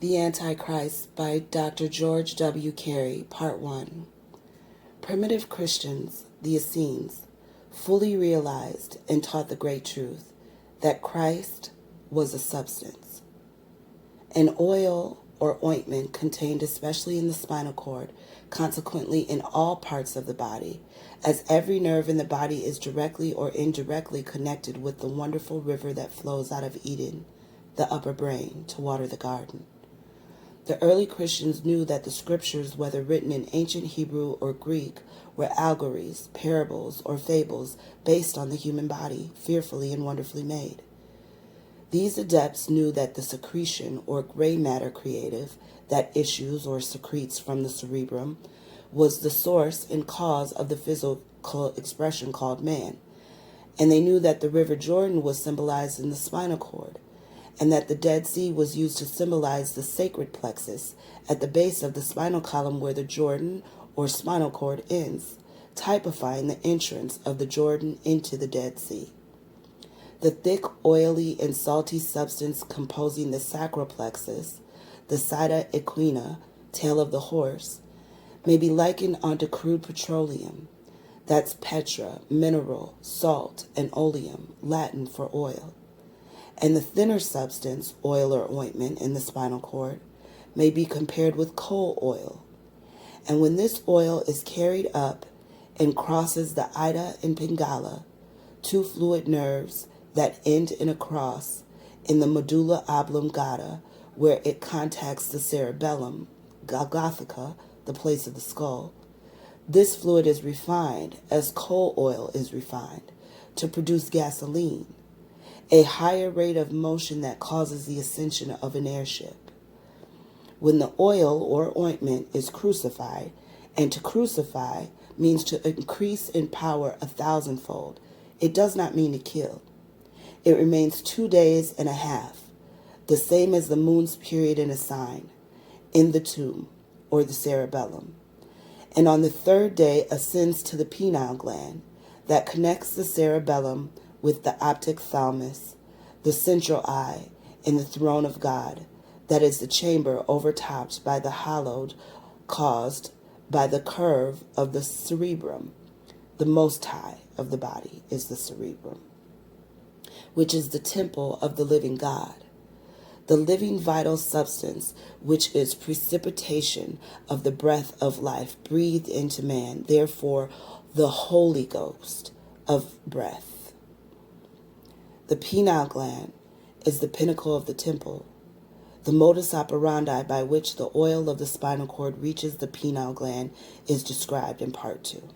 The Antichrist by Dr. George W. Carey, Part 1. Primitive Christians, the Essenes, fully realized and taught the great truth that Christ was a substance. An oil or ointment contained especially in the spinal cord, consequently in all parts of the body, as every nerve in the body is directly or indirectly connected with the wonderful river that flows out of Eden, the upper brain, to water the garden. The early Christians knew that the scriptures, whether written in ancient Hebrew or Greek, were allegories, parables, or fables based on the human body, fearfully and wonderfully made. These adepts knew that the secretion or gray matter creative that issues or secretes from the cerebrum was the source and cause of the physical expression called man, and they knew that the river Jordan was symbolized in the spinal cord, and that the Dead Sea was used to symbolize the sacred plexus at the base of the spinal column where the Jordan or spinal cord ends, typifying the entrance of the Jordan into the Dead Sea. The thick, oily, and salty substance composing the sacral plexus, the sida equina, tail of the horse, may be likened onto crude petroleum. That's petra, mineral, salt, and oleum, Latin for oil. And the thinner substance, oil or ointment, in the spinal cord may be compared with coal oil. And when this oil is carried up and crosses the Ida and Pingala, two fluid nerves that end in a cross in the medulla oblongata, where it contacts the cerebellum, Golgotha, the place of the skull, this fluid is refined, as coal oil is refined, to produce gasoline, a higher rate of motion that causes the ascension of an airship. When the oil or ointment is crucified, and to crucify means to increase in power 1,000-fold, it does not mean to kill. It remains 2 days and a half, the same as the moon's period in a sign, in the tomb, or the cerebellum, and on the third day ascends to the pineal gland that connects the cerebellum with the optic thalamus, the central eye, and the throne of God, that is the chamber overtopped by the hollow caused by the curve of the cerebrum. The most high of the body is the cerebrum, which is the temple of the living God, the living vital substance, which is precipitation of the breath of life breathed into man, therefore the Holy Ghost of breath. The pineal gland is the pinnacle of the temple. The modus operandi by which the oil of the spinal cord reaches the pineal gland is described in Part 2.